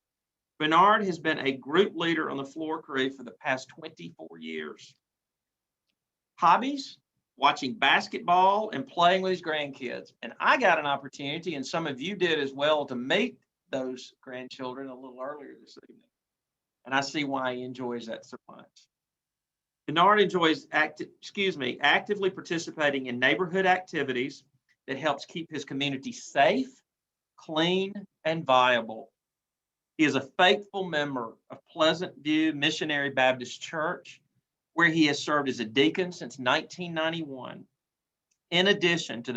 Bernard has been a group leader on the floor crew for the past 24 years. Hobbies: watching basketball and playing with his grandkids. And I got an opportunity, and some of you did as well, to meet those grandchildren a little earlier this evening. And I see why he enjoys that so much. Bernard enjoys actively participating in neighborhood activities that helps keep his community safe, clean, and viable. He is a faithful member of Pleasant View Missionary Baptist Church, where he has served as a deacon since 1991. In addition to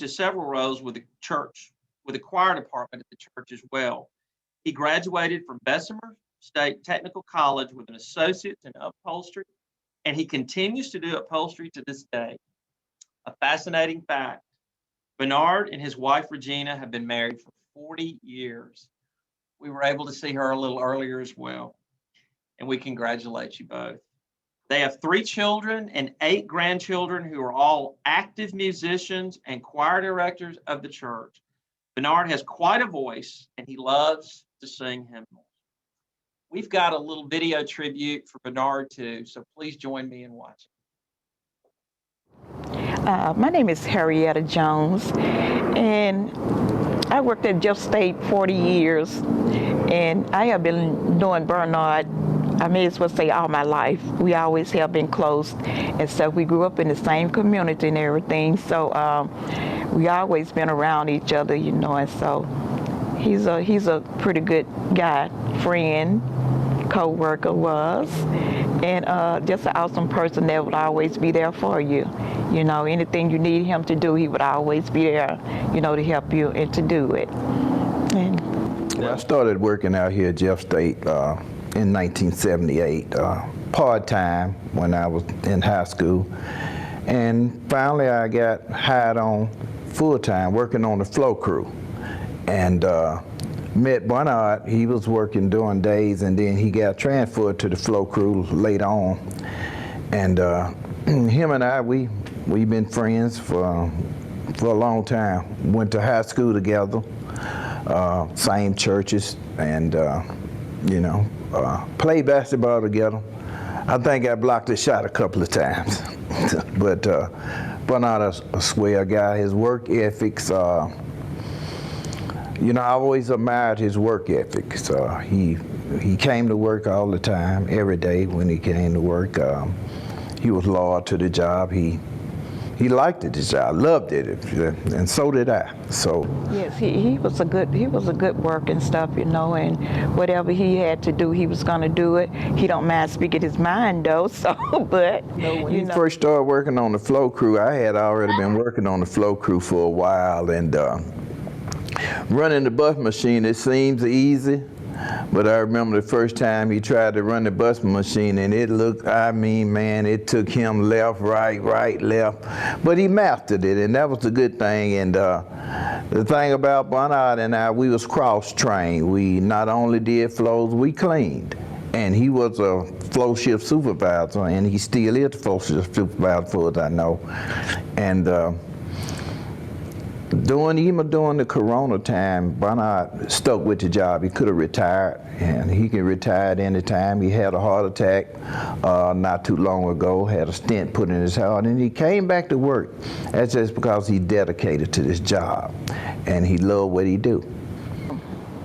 several roles with the church, with the choir department at the church as well. He graduated from Bessemer State Technical College with an associate's in upholstery, and he continues to do upholstery to this day. A fascinating fact: Bernard and his wife Regina have been married for 40 years. We were able to see her a little earlier as well, and we congratulate you both. They have 3 children and 8 grandchildren who are all active musicians and choir directors of the church. Bernard has quite a voice, and he loves to sing hymns. We've got a little video tribute for Bernard too, so please join me in watching. My name is Harrietta Jones, and I worked at Jeff State 40 years, and I have been knowing Bernard, I may as well say, all my life. We always have been close, and so we grew up in the same community and everything, so we always been around each other, and so he's a pretty good guy, friend, co-worker was, and just an awesome person that would always be there for you. Anything you need him to do, he would always be there, to help you and to do it. Well, I started working out here at Jeff State in 1978, part-time when I was in high school. And finally I got hired on full-time working on the flow crew. And met Bernard. He was working during days, and then he got transferred to the flow crew later on. And him and I, we've been friends for a long time. Went to high school together, same churches, and played basketball together. I think I blocked a shot a couple of times. But Bernard, a swell guy. His work ethics, I always admired his work ethics. He came to work all the time, every day when he came to work. He was loyal to the job. He liked it, his job, loved it, and so did I. So yes, he was a good work and stuff, and whatever he had to do, he was gonna do it. He don't mind speaking his mind though. So, but when he first started working on the flow crew, I had already been working on the flow crew for a while, and running the bus machine, it seems easy. But I remember the first time he tried to run the bus machine, and it looked, it took him left, right, left. But he mastered it, and that was the good thing. And the thing about Bernard and I, we was cross-trained. We not only did flows, we cleaned. And he was a flow shift supervisor, and he still is the flow shift supervisor, for as I know. And even during the Corona time, Bernard stuck with the job. He could have retired, and he can retire at any time. He had a heart attack not too long ago, had a stent put in his heart, and he came back to work. That's just because he's dedicated to this job, and he loved what he do.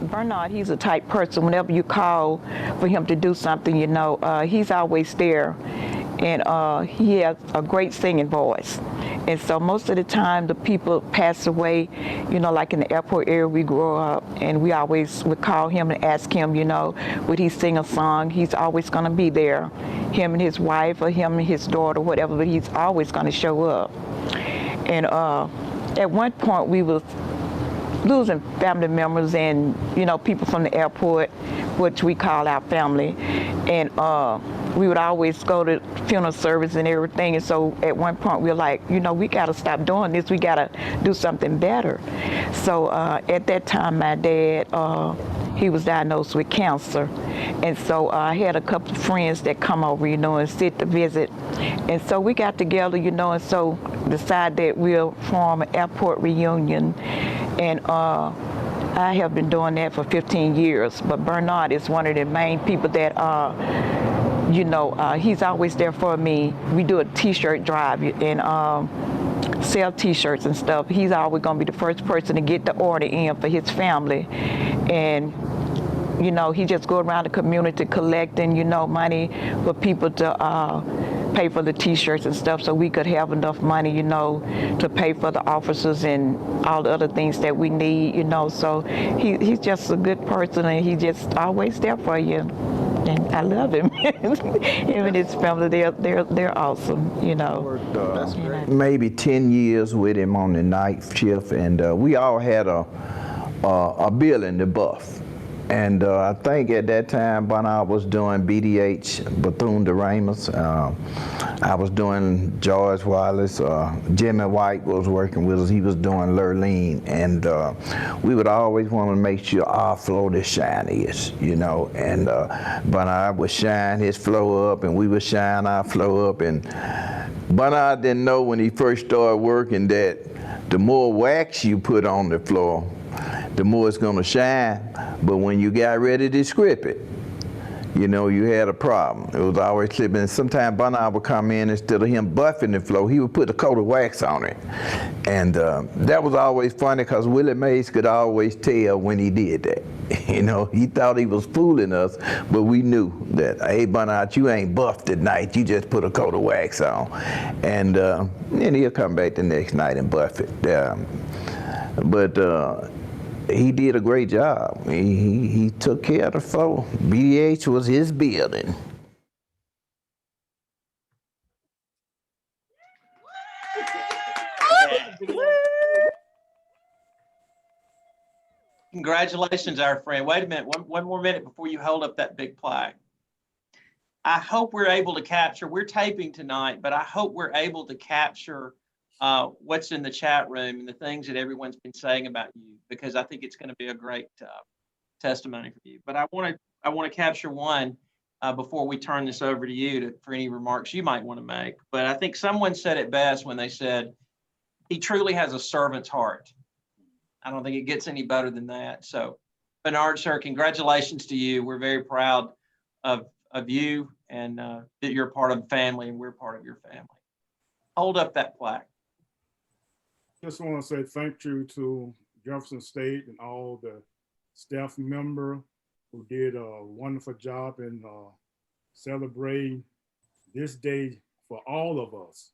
Bernard, he's a type person, whenever you call for him to do something, he's always there. And he has a great singing voice. And so most of the time the people pass away, like in the airport area we grew up, and we always would call him and ask him, would he sing a song? He's always gonna be there. Him and his wife or him and his daughter, whatever, but he's always gonna show up. And at one point we was losing family members and, people from the airport, which we call our family. And we would always go to funeral service and everything. And so at one point we were like, we got to stop doing this. We got to do something better. So at that time, my dad, he was diagnosed with cancer. And so I had a couple of friends that come over, and sit to visit. And so we got together, and so decided that we'll form an airport reunion. And I have been doing that for 15 years. But Bernard is one of the main people that he's always there for me. We do a t-shirt drive and sell t-shirts and stuff. He's always gonna be the first person to get the order in for his family. And he just go around the community collecting, money for people to pay for the t-shirts and stuff, so we could have enough money, to pay for the officers and all the other things that we need, So he's just a good person, and he's just always there for you. And I love him. Him and his family, they're awesome, That's great. Maybe 10 years with him on the night shift, and we all had a bill in the buff. And I think at that time, Bernard was doing BDH, Bethune-Doramus. I was doing George Wallace. Jimmy White was working with us. He was doing Lurleen. And we would always want to make sure our flow the shiniest, And Bernard would shine his flow up, and we would shine our flow up. And Bernard didn't know when he first started working that the more wax you put on the floor, the more it's gonna shine. But when you got ready to script it, you had a problem. It was always slipping. Sometimes Bernard would come in, instead of him buffing the flow, he would put a coat of wax on it. And that was always funny, because Willie Mays could always tell when he did that. He thought he was fooling us, but we knew that, hey, Bernard, you ain't buffed tonight. You just put a coat of wax on. And then he'll come back the next night and buff it. But he did a great job. He took care of the flow. BDH was his building. Congratulations, our friend. Wait a minute, one more minute before you hold up that big plaque. I hope we're able to capture, we're taping tonight, but I hope we're able to capture what's in the chat room and the things that everyone's been saying about you, because I think it's going to be a great testimony for you. But I want to capture one. before we turn this over to you for any remarks you might want to make. But I think someone said it best when they said, he truly has a servant's heart. I don't think it gets any better than that. So Bernard, sir, congratulations to you. We're very proud of you and that you're part of the family and we're part of your family. Hold up that plaque. Just want to say thank you to Jefferson State and all the staff member who did a wonderful job in celebrating this day for all of us.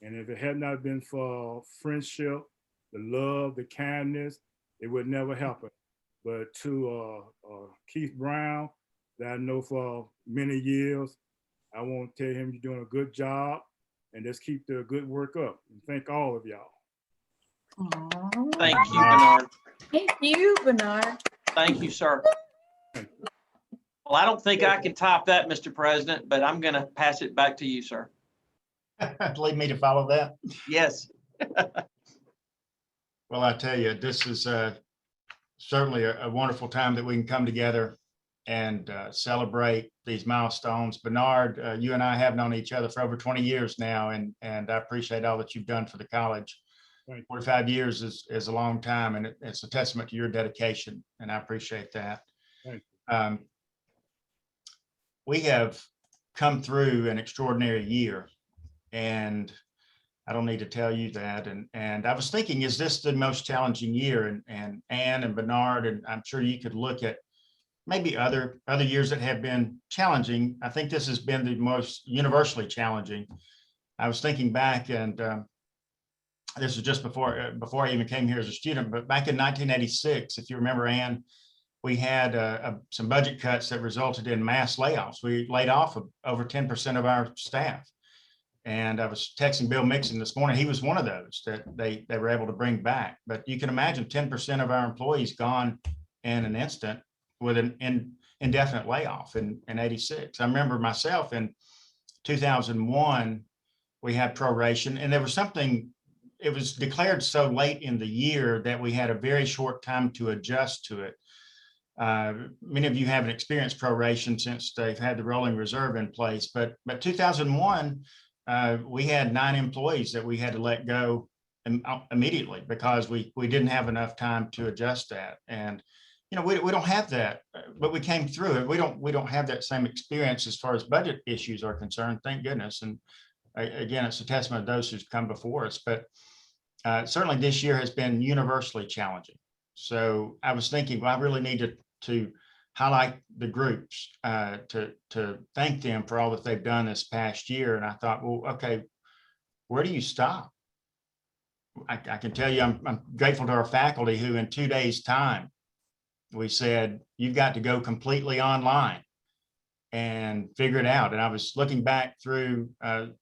And if it had not been for friendship, the love, the kindness, it would never happen. But to Keith Brown, that I know for many years, I want to tell him you're doing a good job and just keep the good work up. And thank all of y'all. Thank you, Bernard. Thank you, Bernard. Thank you, sir. Well, I don't think I can top that, Mr. President, but I'm going to pass it back to you, sir. Leave me to follow that. Yes. Well, I tell you, this is certainly a wonderful time that we can come together and celebrate these milestones. Bernard, you and I have known each other for over 20 years now, and I appreciate all that you've done for the college. 45 years is a long time, and it's a testament to your dedication, and I appreciate that. We have come through an extraordinary year, and I don't need to tell you that. And I was thinking, is this the most challenging year? And Ann and Bernard, and I'm sure you could look at maybe other years that have been challenging. I think this has been the most universally challenging. I was thinking back, and this was just before I even came here as a student, but back in 1986, if you remember, Ann, we had some budget cuts that resulted in mass layoffs. We laid off over 10% of our staff. And I was texting Bill Mixon this morning. He was one of those that they were able to bring back. But you can imagine 10% of our employees gone in an instant with an indefinite layoff in 86. I remember myself in 2001, we had proration, and there was something, it was declared so late in the year that we had a very short time to adjust to it. Many of you haven't experienced proration since they've had the rolling reserve in place, but 2001, we had 9 employees that we had to let go immediately because we didn't have enough time to adjust that. And we don't have that, but we came through it. We don't have that same experience as far as budget issues are concerned, thank goodness. And again, it's a testament to those who've come before us. But certainly this year has been universally challenging. So I was thinking, well, I really needed to highlight the groups, to thank them for all that they've done this past year. And I thought, well, okay, where do you stop? I can tell you, I'm grateful to our faculty who in 2 days' time, we said, you've got to go completely online and figure it out. And I was looking back through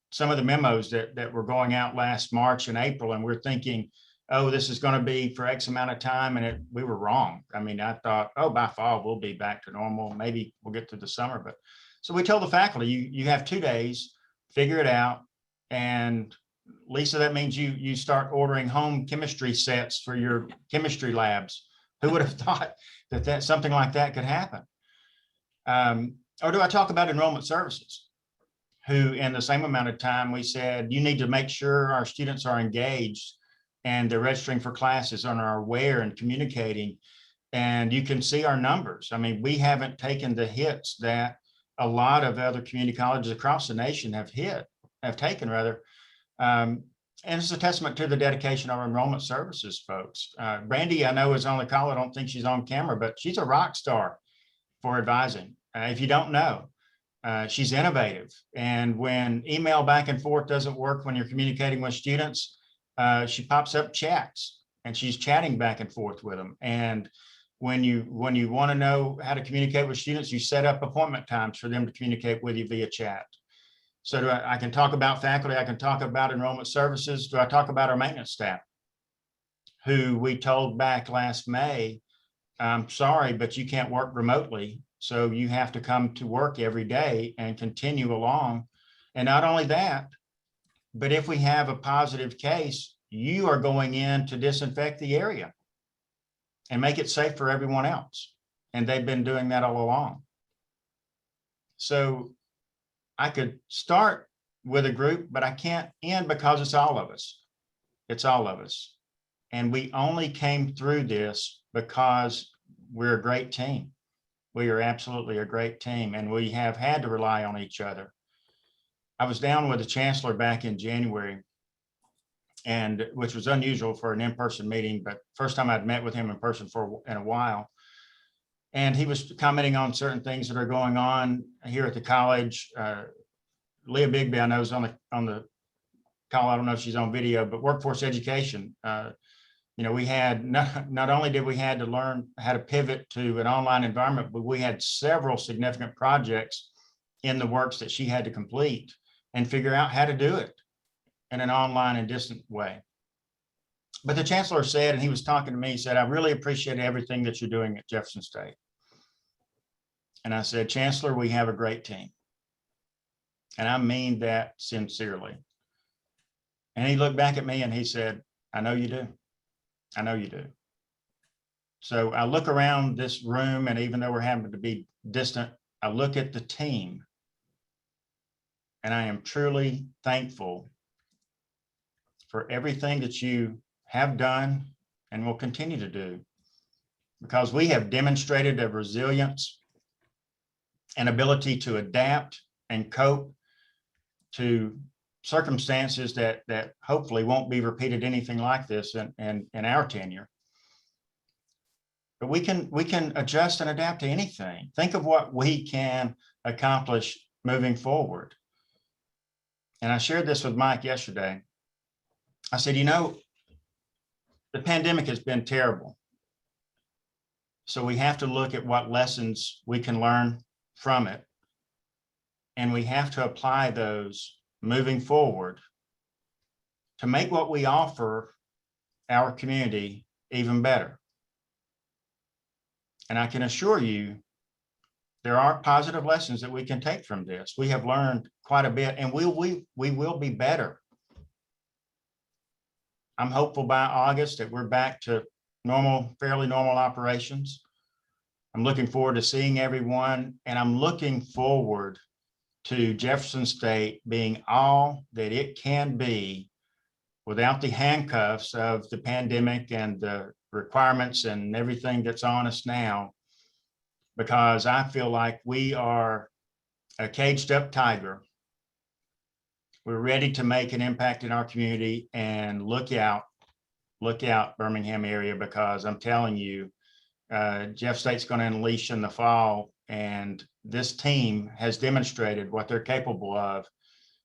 some of the memos that were going out last March and April, and we're thinking, oh, this is going to be for X amount of time. And we were wrong. I mean, I thought, oh, by fall, we'll be back to normal. Maybe we'll get through the summer. But so we told the faculty, you have 2 days, figure it out. And Lisa, that means you start ordering home chemistry sets for your chemistry labs. Who would have thought that something like that could happen? Or do I talk about enrollment services, who in the same amount of time, we said, you need to make sure our students are engaged and they're registering for classes and are aware and communicating. And you can see our numbers. I mean, we haven't taken the hits that a lot of other community colleges across the nation have taken. And it's a testament to the dedication of our enrollment services folks. Brandy, I know, is on the call. I don't think she's on camera, but she's a rock star for advising. If you don't know, she's innovative. And when email back and forth doesn't work when you're communicating with students, she pops up chats and she's chatting back and forth with them. And when you want to know how to communicate with students, you set up appointment times for them to communicate with you via chat. So I can talk about faculty, I can talk about enrollment services. Do I talk about our maintenance staff, who we told back last May, I'm sorry, but you can't work remotely. So you have to come to work every day and continue along. And not only that, but if we have a positive case, you are going in to disinfect the area and make it safe for everyone else. And they've been doing that all along. So I could start with a group, but I can't end because it's all of us. It's all of us. And we only came through this because we're a great team. We are absolutely a great team, and we have had to rely on each other. I was down with the chancellor back in January, and which was unusual for an in-person meeting, but first time I'd met with him in person in a while. And he was commenting on certain things that are going on here at the college. Leah Bigby, I know, is on the call. I don't know if she's on video, but workforce education. We had not only did we had to learn how to pivot to an online environment, but we had several significant projects in the works that she had to complete and figure out how to do it in an online and distant way. But the chancellor said, and he was talking to me, he said, "I really appreciate everything that you're doing at Jefferson State." And I said, "Chancellor, we have a great team." And I mean that sincerely. And he looked back at me and he said, "I know you do. I know you do." So I look around this room, and even though we're having to be distant, I look at the team, and I am truly thankful for everything that you have done and will continue to do, because we have demonstrated a resilience and ability to adapt and cope to circumstances that hopefully won't be repeated anything like this in our tenure. But we can adjust and adapt to anything. Think of what we can accomplish moving forward. And I shared this with Mike yesterday. I said, the pandemic has been terrible. So we have to look at what lessons we can learn from it. And we have to apply those moving forward to make what we offer our community even better. And I can assure you, there are positive lessons that we can take from this. We have learned quite a bit, and we will be better. I'm hopeful by August that we're back to fairly normal operations. I'm looking forward to seeing everyone, and I'm looking forward to Jefferson State being all that it can be without the handcuffs of the pandemic and the requirements and everything that's on us now, because I feel like we are a caged up tiger. We're ready to make an impact in our community, and look out, Birmingham area, because I'm telling you, Jeff State's going to unleash in the fall, and this team has demonstrated what they're capable of,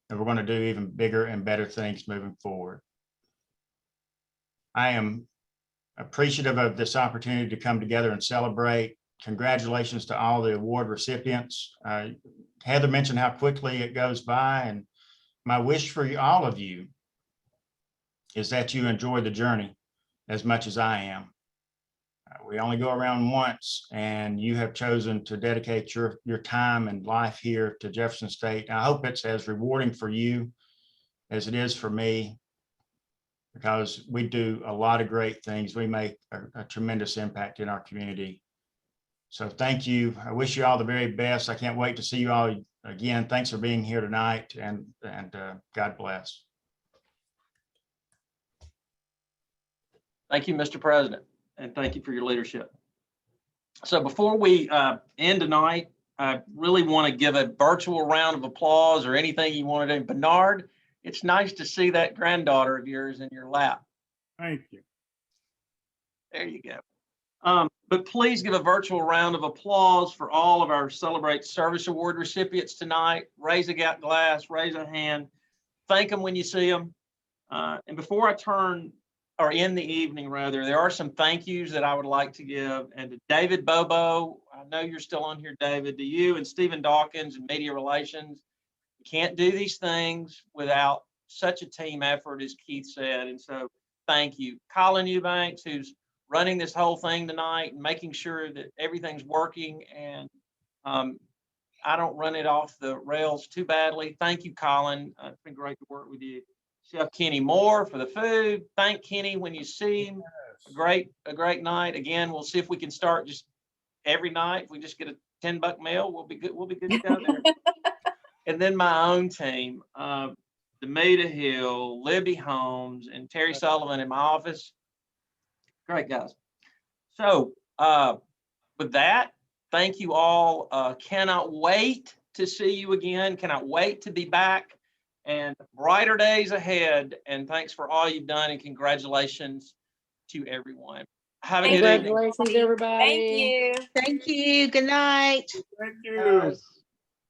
and we're going to do even bigger and better things moving forward. I am appreciative of this opportunity to come together and celebrate. Congratulations to all the award recipients. Heather mentioned how quickly it goes by, and my wish for all of you is that you enjoy the journey as much as I am. We only go around once, and you have chosen to dedicate your time and life here to Jefferson State. I hope it's as rewarding for you as it is for me, because we do a lot of great things. We make a tremendous impact in our community. So thank you. I wish you all the very best. I can't wait to see you all again. Thanks for being here tonight, and God bless. Thank you, Mr. President, and thank you for your leadership. So before we end tonight, I really want to give a virtual round of applause, or anything you want to do. Bernard, it's nice to see that granddaughter of yours in your lap. Thank you. There you go. But please give a virtual round of applause for all of our Celebrate Service Award recipients tonight. Raise a glass, raise a hand, thank them when you see them. And before I end the evening rather, there are some thank yous that I would like to give. And to David Bobo, I know you're still on here, David, to you and Stephen Dawkins and Media Relations. You can't do these things without such a team effort, as Keith said. And so thank you. Colin Eubanks, who's running this whole thing tonight and making sure that everything's working, and I don't run it off the rails too badly. Thank you, Colin. It's been great to work with you. Chef Kenny Moore for the food. Thank Kenny when you see him. Yes. A great night. Again, we'll see if we can start just every night. If we just get $10 meal. We'll be good. We'll be good to go there. And then my own team, Demita Hill, Libby Holmes, and Terry Sullivan in my office. Great guys. So with that, thank you all. Cannot wait to see you again. Cannot wait to be back, and brighter days ahead. And thanks for all you've done, and congratulations to everyone. Have a good evening. Congratulations, everybody. Thank you. Thank you. Good night. Thank you.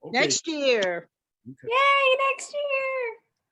Okay. Next year. Yay, next year.